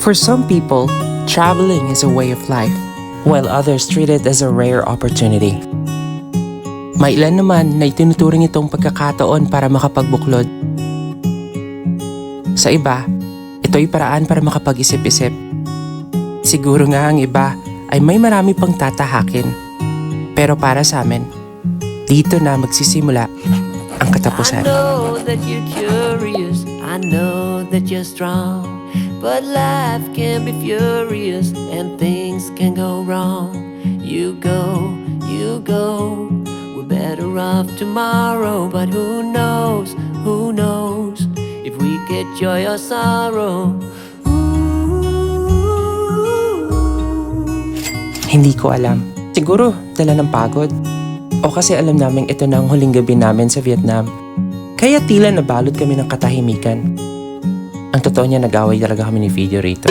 For some people, traveling is a way of life, while others treat it as a rare opportunity. May ilan naman na itinuturing itong pagkakataon para makapagbuklod. Sa iba, ito'y paraan para makapag-isip-isip. Siguro nga ang iba ay may marami pang tatahakin. Pero para sa amin, dito na magsisimula ang katapusan. I know that you're curious, I know that you're strong, but life can be furious and things can go wrong. You go, we're better off tomorrow, but who knows if we get joy or sorrow. Hindi ko alam. Siguro dala ng pagod. O kasi alam naming ito na ang huling gabi namin sa Vietnam. Kaya tila nabalot kami ng katahimikan. Ang totoo niya, nag-away talaga kami ni Video rito.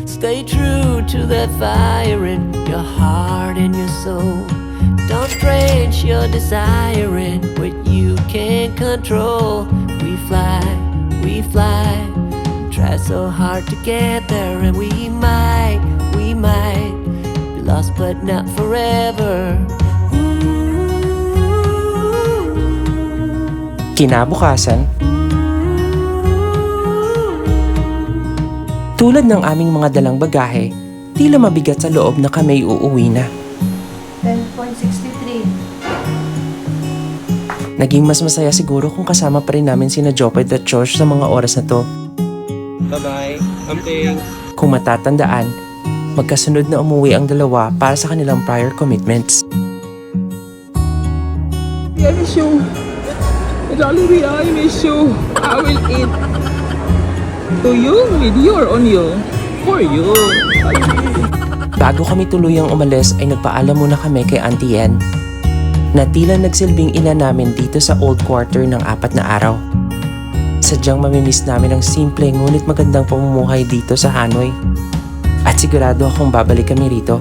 Stay true to that fire in your heart and your soul. Don't drench your desire in what you can't control. We fly, try so hard to get there, and we might be lost but not forever. Kinabukasan, tulad ng aming mga dalang bagahe, tila mabigat sa loob na kami uuwi na. 10.63. Naging mas masaya siguro kung kasama pa rin namin sina Joped at Josh sa mga oras na to. Bye-bye. Amping. Kung matatandaan, magkasunod na umuwi ang dalawa para sa kanilang prior commitments. I miss you. Jollibee, I miss you. I will eat. To you, with you or on you? For you. Bago kami tuluyang umalis ay nagpaalam muna kami kay Auntie Yen na tila nagsilbing ina namin dito sa old quarter ng 4 na araw. Sadyang mamimiss namin ang simple ngunit magandang pamumuhay dito sa Hanoi. At sigurado akong babalik kami rito.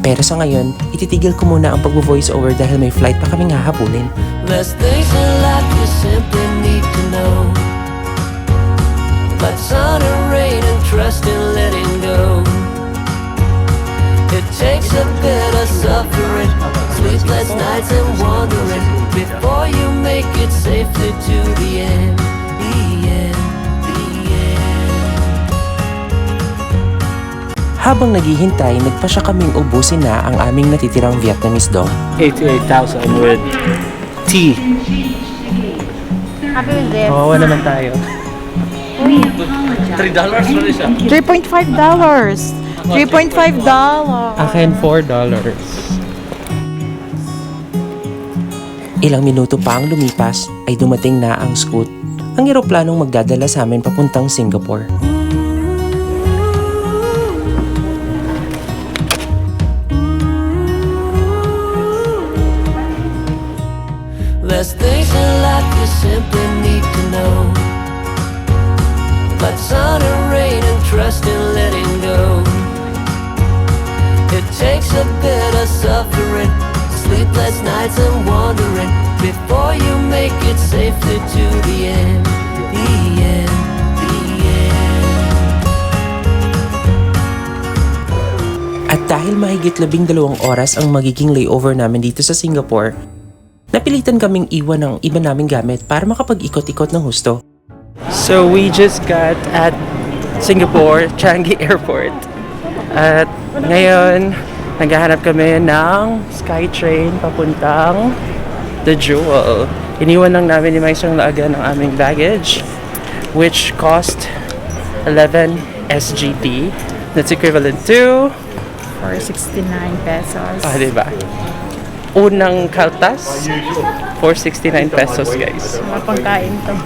Pero sa ngayon, ititigil ko muna ang pag-voice over dahil may flight pa kaming hahabulin. There's things in life you simply need to know, like sun and rain and trust and letting go. It takes a bit of suffering, sleepless nights and wandering, before you make it safely to the end, the end, the end. Habang naghihintay, nagpasya kaming ubusin na ang aming natitirang Vietnamese dong. 88,000 with tea. Happy with this. Kawawa naman tayo. Uy, $3 pa rin siya. $3.5. $3.5. Akin $4. Ilang minuto pa ang lumipas ay dumating na ang Scoot, ang eroplanong magdadala sa amin papuntang Singapore. There's things in life you simply need to know, like sun and rain and trust and letting go. It takes a bit of suffering, sleepless nights and wandering, before you make it safely to the end, the end, the end. At dahil mahigit 12 oras ang magiging layover namin dito sa Singapore, napilitan kaming iwan ng iba naming gamit para makapag-ikot-ikot ng husto. So we just got at Singapore Changi Airport. At ngayon, naghahanap kami ng SkyTrain papuntang The Jewel. Iniwan lang namin ni Maisong Laaga ng aming baggage, which cost 11 SGD. That's equivalent to 469 pesos. diba? Unang kaltas, 469 pesos, guys. Mga pangkain to.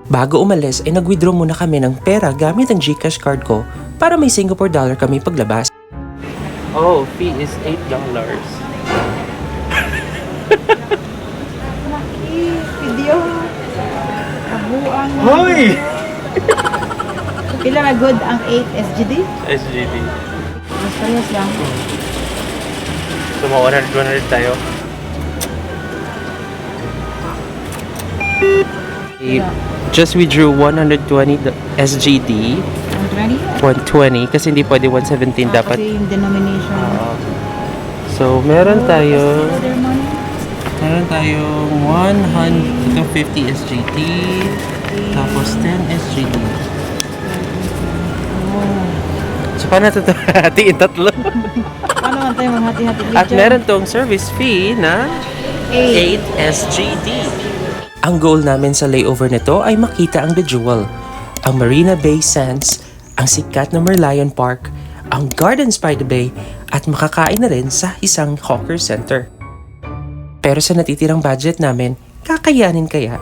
Bago umalis ay nag-withdraw muna kami ng pera gamit ang GCash card ko para may Singapore dollar kami paglabas. Oh, fee is $8. Video. Kabuang. Hoy! Pila na good ang 8 SGD? SGD. Mas parehas lang. So, mga 100 tayo. Just withdrew 120 SGD, 120? 120 kasi hindi pwede 117 dapat. Kasi yung denomination. So, meron tayo Other money? Meron tayong 150 SGD, tapos 10 SGD. So, paano ito hatiin tatlo? Paano man tayo maghati-hati dito? At meron tong service fee na 8. 8 SGD. Ang goal namin sa layover nito ay makita ang The Jewel, ang Marina Bay Sands, ang sikat na Merlion Park, ang Gardens by the Bay, at makakain na rin sa isang hawker center. Pero sa natitirang budget namin, kakayanin kaya?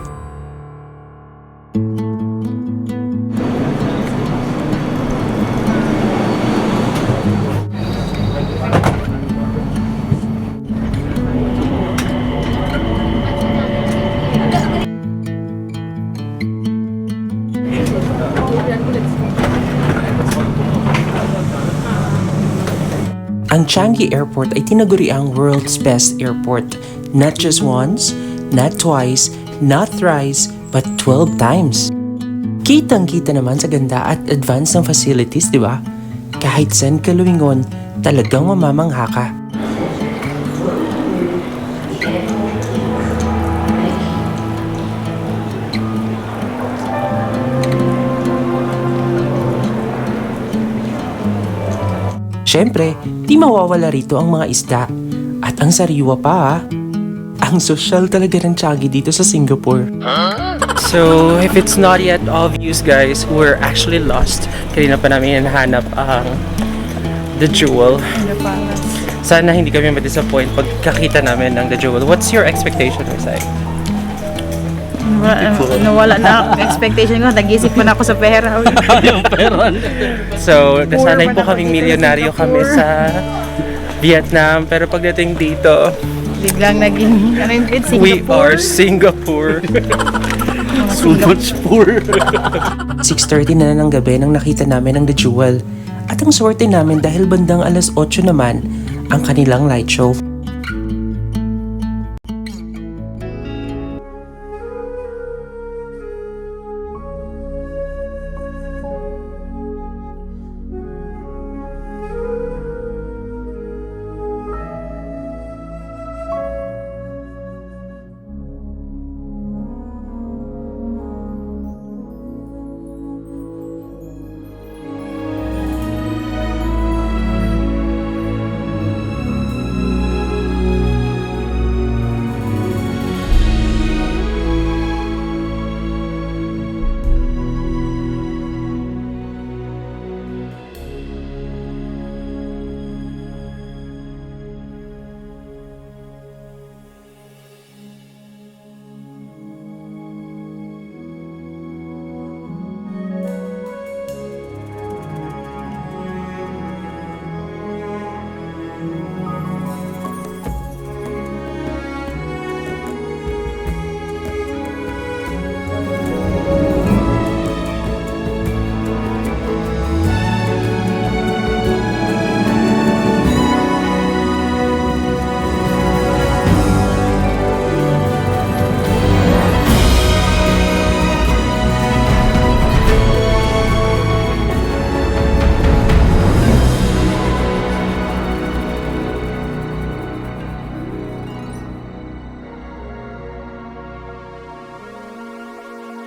Ang Changi Airport ay tinaguri ang world's best airport. Not just once, not twice, not thrice, but 12 times. Kitang-kita naman sa ganda at advance ng facilities, di ba? Kahit saan ka lumingon, talagang mamamangha ka. Siyempre, di mawawala rito ang mga isda. At ang sariwa pa ha. Ang sosyal talaga ng Changi dito sa Singapore. So, if it's not yet obvious guys, we're actually lost. Kanina pa namin hinahanap ang The Jewel. Sana hindi kami ma-disappoint pagkakita namin ng The Jewel. What's your expectation, Rosay? Nawala na ako. Expectation ko, nag-isip pa na ako sa pera. So, nasanay po kaming milyonaryo kami sa Vietnam. Pero pagdating dito, Biglang naging, ano yung it? Singapore? we are Singapore. So much poor. 6:30 na ng gabi nang nakita namin ang The Jewel. At ang swerte namin dahil bandang alas 8 naman ang kanilang light show.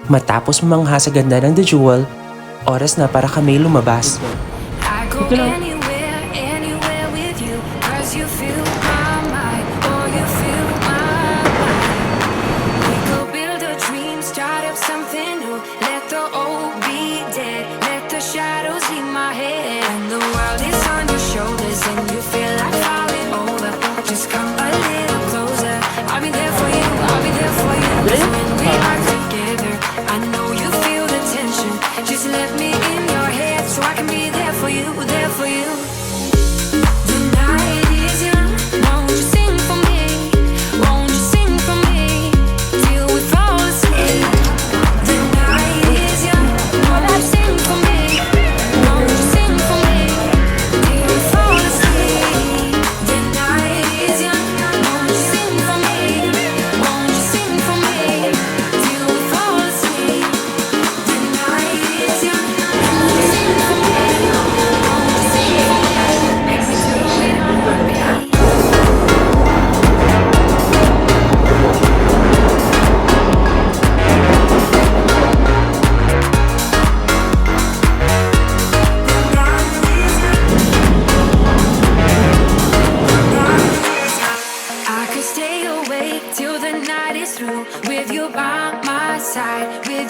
Matapos mamangha sa ganda ng The Jewel, oras na para kami lumabas. I go anywhere, anywhere with you, 'cause you fill my mind, oh you fill my mind. We could build a dream, start up something new, let the old be dead, let the shadows leave my head. And the world is on your shoulders and you feel like falling over, just come a little closer. I'll be there for you, I'll be there for you. 'Cause when we are together, I know you feel the tension. Just let me in your head so I can be there for you, there for you. The night is young, won't you sing for me? Won't you sing for me till we fall asleep? The night is young, won't you sing for me? Won't you sing for me till we fall asleep? The night is young, won't you sing for me? Won't you sing for me till we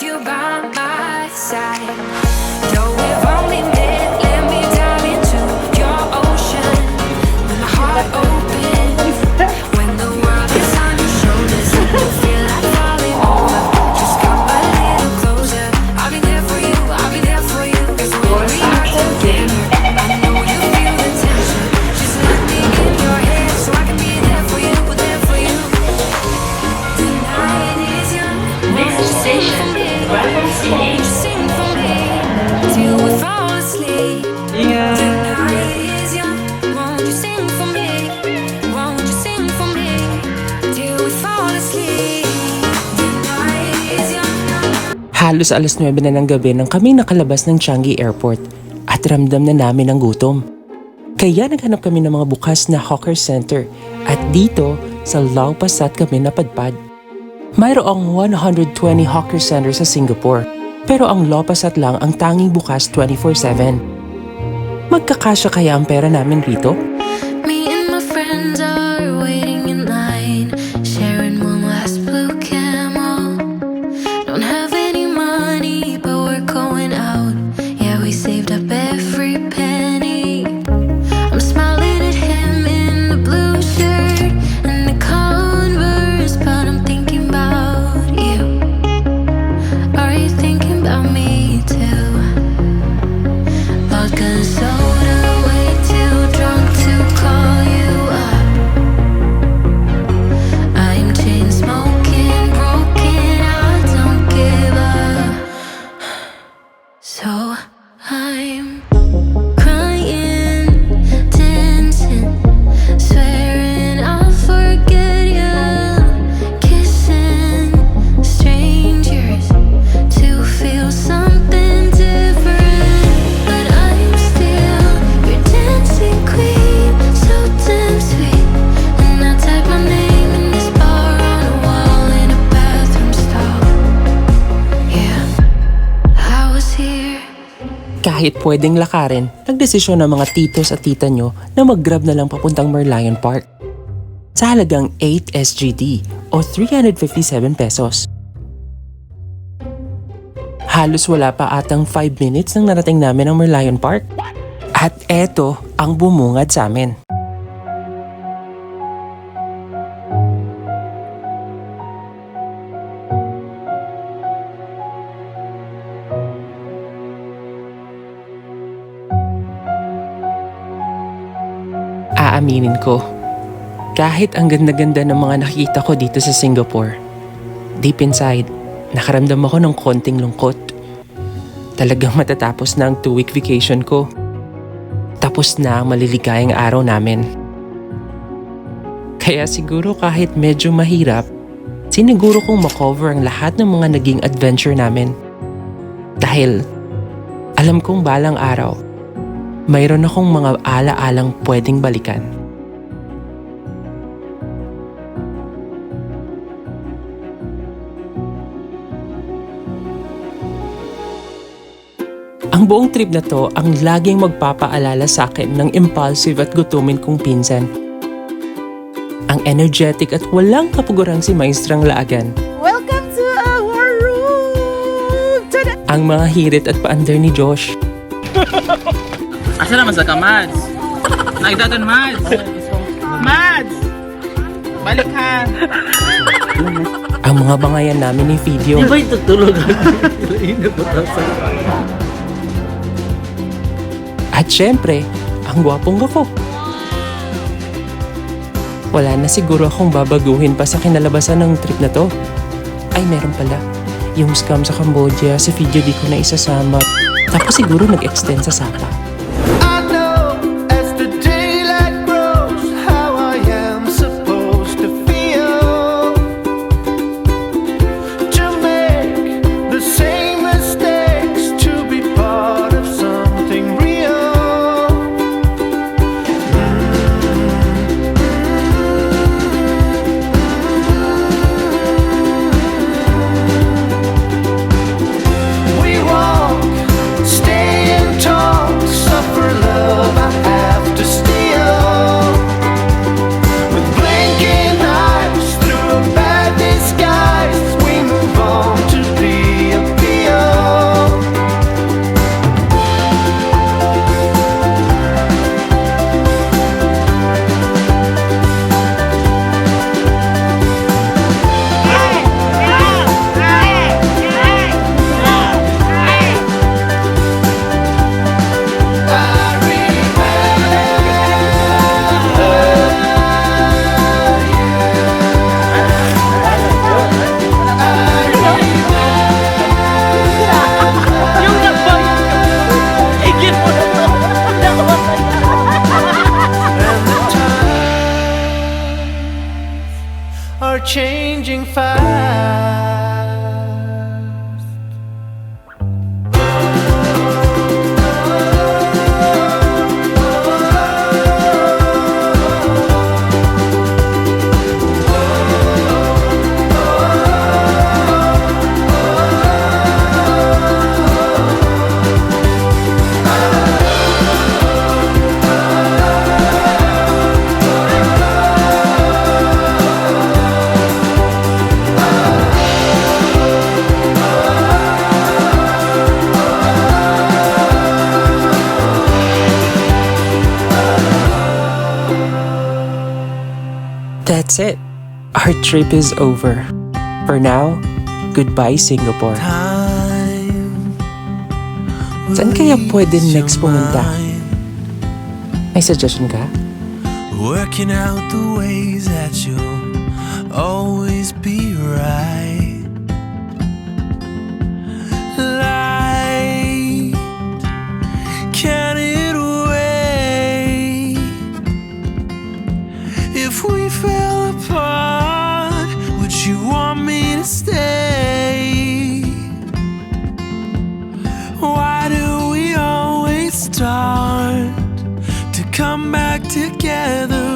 you by my side. Though we've only met, let me dive into your ocean. With my heart open, when the world is on your shoulders, and you feel like falling over, just come a little closer. I'll be there for you, I'll be there for you. 'Cause when we are together, I know you feel the tension. Just let me in your head so I can be there for you, there for you. The night is young. Next station, won't you sing for me till we fall asleep? The night is young. Won't you sing for me? Won't you sing for me till we fall asleep? The night is young. Halos alas 9 na ng gabi nang kami nakalabas ng Changi Airport at ramdam na namin ang gutom. Kaya naghanap kami ng mga bukas na hawker center at dito sa Lau Pa Sat kami napadpad. Mayroong 120 hawker center sa Singapore pero ang Lau Pa Sat lang ang tanging bukas 24/7. Magkakasya kaya ang pera namin rito? Me and my friends are waiting in line, sharing one last blue camel. Don't have any money, but we're going out. Yeah, we saved up every penny. I'm smiling at him in the blue shirt and the Converse, but I'm thinking about you. Are you thinking about me too? Vodka and soda, way too drunk to call you up. I'm chain smoking, broken, I don't give up. So I'm crying, dancing, swearing I'll forget you. Kissing strangers to feel something different. But I'm still your dancing queen, so damn sweet. And I type my name in this bar on a wall in a bathroom stall. Yeah, I was here. Kahit pwedeng lakarin, nagdesisyon ng mga titos at tita nyo na mag-grab na lang papuntang Merlion Park. Sa halagang 8 SGD o 357 pesos. Halos wala pa atang 5 minutes nang narating namin ang Merlion Park. At eto ang bumungad sa amin. Aaminin ko, kahit ang ganda-ganda ng mga nakikita ko dito sa Singapore, deep inside, nakaramdam ako ng konting lungkot. Talagang matatapos na ang 2-week vacation ko. Tapos na ang maliligayang araw namin. Kaya siguro kahit medyo mahirap, siniguro kong makover ang lahat ng mga naging adventure namin. Dahil alam kong balang araw, mayroon akong mga ala-alang pwedeng balikan. Ang buong trip na to ang laging magpapaalala sa akin ng impulsive at gutumin kong pinsan. Ang energetic at walang kapugurang si Maestrang Laagan. Welcome to our room! Tada! Ang mga hirit at paandar ni Josh. Asa naman sa ka, Mads? Nakita doon, Mads! Mads! Balik ha! Ang mga bangayan namin ni Video. Di ba yung tutulog? At syempre, ang gwapong ako. Wala na siguro akong babaguhin pa sa kinalabasan ng trip na to. Ay, meron pala. Yung scam sa Cambodia, sa video di ko na isasama. Tapos siguro nag-extend sa Sapa. I know as the daylight grows how I am supposed to feel, to make the same mistakes, to be part of something real. We walk, stay and talk, That's it. Our trip is over. For now, goodbye Singapore. Saan kaya pwede next pumunta? May suggestion ka? Working out the ways that you'll always be right. Light, can it wait? If we fell apart, would you want me to stay? Why do we always start to come back together